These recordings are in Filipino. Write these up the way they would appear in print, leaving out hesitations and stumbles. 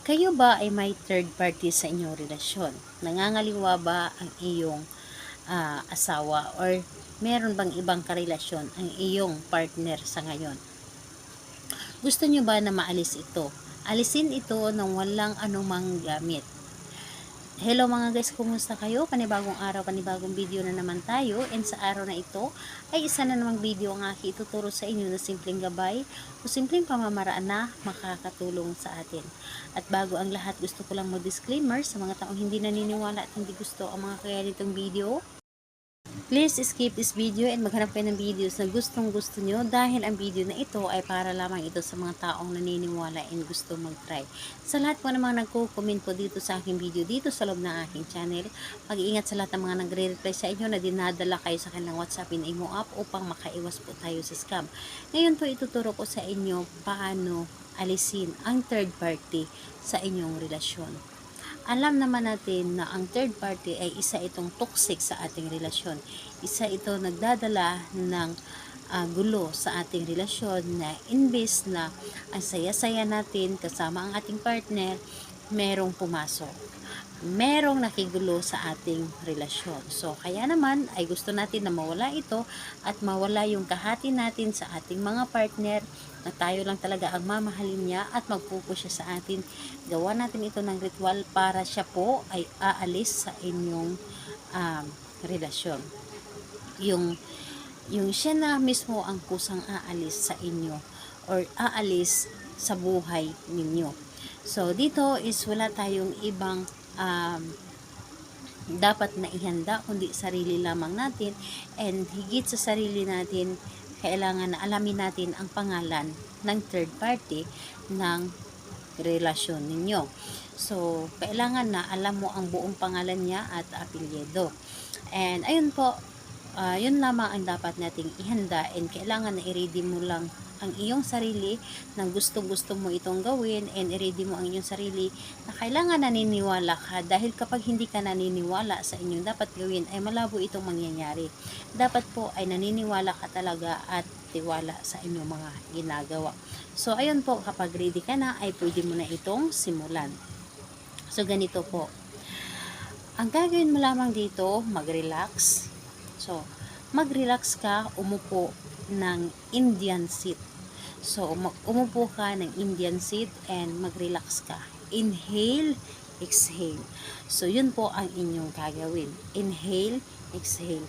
Kayo ba ay may third party sa inyong relasyon? Nangangaliwa ba ang iyong asawa or meron bang ibang karelasyon ang iyong partner sa ngayon? Gusto nyo ba na maalis ito? Alisin ito ng walang anumang gamit. Hello mga guys, kumusta kayo? Panibagong araw, panibagong video na naman tayo. And sa araw na ito ay isa na namang video ang aking ituturo sa inyo na simpleng gabay o simpleng pamamaraan na makakatulong sa atin. At bago ang lahat, gusto ko lang mo-disclaimer sa mga taong hindi naniniwala at hindi gusto ang mga kaya nitong video. Please skip this video and maghanap kayo ng videos na gustong gusto nyo dahil ang video na ito ay para lamang ito sa mga taong naniniwala and gusto mag-try. Sa lahat po ng mga nagko-comment po dito sa aking video dito sa loob ng aking channel, mag-iingat sa lahat ng mga nagre-reply sa inyo na dinadala kayo sa kanilang WhatsApp and Imo app upang makaiwas po tayo sa scam. Ngayon po ituturo ko sa inyo paano alisin ang third party sa inyong relasyon. Alam naman natin na ang third party ay isa itong toxic sa ating relasyon. Isa ito nagdadala ng gulo sa ating relasyon na imbes na ang saya-saya natin kasama ang ating partner, merong pumasok. Merong nakigulo sa ating relasyon. So, kaya naman ay gusto natin na mawala ito at mawala yung kahati natin sa ating mga partner na tayo lang talaga ang mamahalin niya at magpupo siya sa atin. Gawa natin ito ng ritual para siya po ay aalis sa inyong relasyon. Yung siya na mismo ang kusang aalis sa inyo or aalis sa buhay ninyo. So, dito is wala tayong ibang dapat na ihanda kundi sarili lamang natin, and higit sa sarili natin kailangan na alamin natin ang pangalan ng third party ng relasyon ninyo. So kailangan na alam mo ang buong pangalan niya at apelyido, and ayun po, yun lamang ang dapat nating ihanda, and kailangan na i-ready mo lang ang iyong sarili ng gustong-gusto mo itong gawin, and i-ready mo ang iyong sarili na kailangan naniniwala ka, dahil kapag hindi ka naniniwala sa inyong dapat gawin ay malabo itong mangyayari. Dapat po ay naniniwala ka talaga at tiwala sa inyong mga ginagawa. So ayun po, kapag ready ka na ay pwede mo na itong simulan. So ganito po, ang gagawin mo lamang dito, mag-relax. So mag-relax ka, umupo ng Indian seat. So, umupo ka ng Indian seat and mag-relax ka. Inhale, exhale. So, yun po ang inyong gagawin. Inhale, exhale.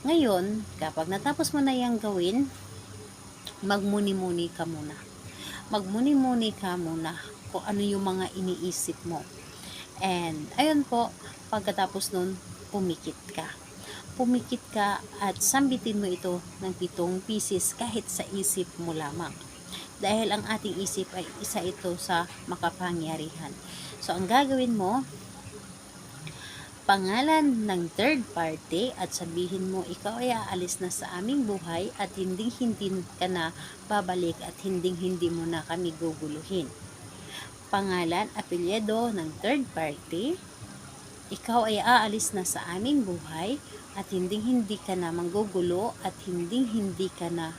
Ngayon, kapag natapos mo na yung gawin, magmuni-muni ka muna. Magmuni-muni ka muna kung ano yung mga iniisip mo. And, ayun po, pagkatapos nun, pumikit ka. Pumikit ka at sambitin mo ito ng 7 pieces kahit sa isip mo lamang. Dahil ang ating isip ay isa ito sa makapangyarihan. So, ang gagawin mo, pangalan ng third party at sabihin mo, ikaw ay aalis na sa aming buhay at hindi ka na babalik at hindi mo na kami guguluhin. Pangalan, apelyido ng third party, ikaw ay aalis na sa aming buhay at hindi ka na manggugulo at hindi ka na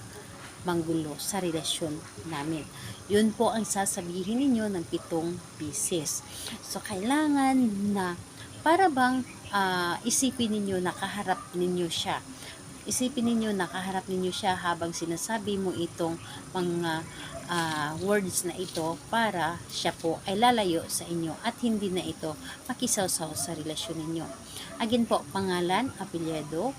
manggulo sa relasyon namin. Yun po ang sasabihin ninyo ng 7 pieces. So, kailangan na para bang isipin ninyo nakaharap ninyo siya. Isipin ninyo nakaharap ninyo siya habang sinasabi mo itong mga words na ito para siya po ay lalayo sa inyo at hindi na ito makisawsaw sa relasyon ninyo. Again po, pangalan, apelyido,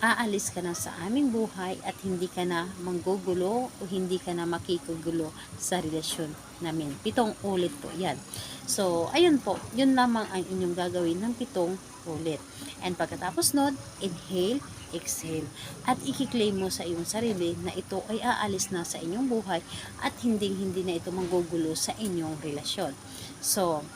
aalis ka na sa aming buhay at hindi ka na manggugulo o hindi ka na makikugulo sa relasyon namin. 7 ulit po yan. So, ayun po, yun lamang ang inyong gagawin ng 7 ulit. And pagkatapos nun, inhale, exhale. At i-claim mo sa iyong sarili na ito ay aalis na sa inyong buhay at hindi na ito manggugulo sa inyong relasyon. So,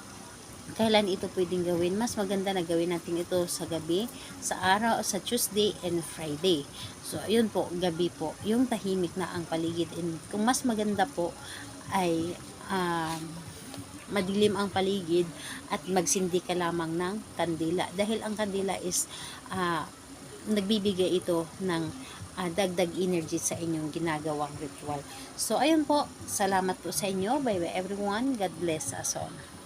kailan ito pwedeng gawin? Mas maganda na gawin natin ito sa gabi, sa araw, sa Tuesday and Friday. So, ayun po, gabi po, yung tahimik na ang paligid. And kung mas maganda po ay madilim ang paligid at magsindi ka lamang ng kandila. Dahil ang kandila is nagbibigay ito ng dagdag energy sa inyong ginagawang ritual. So, ayun po. Salamat po sa inyo. Bye bye everyone. God bless us all.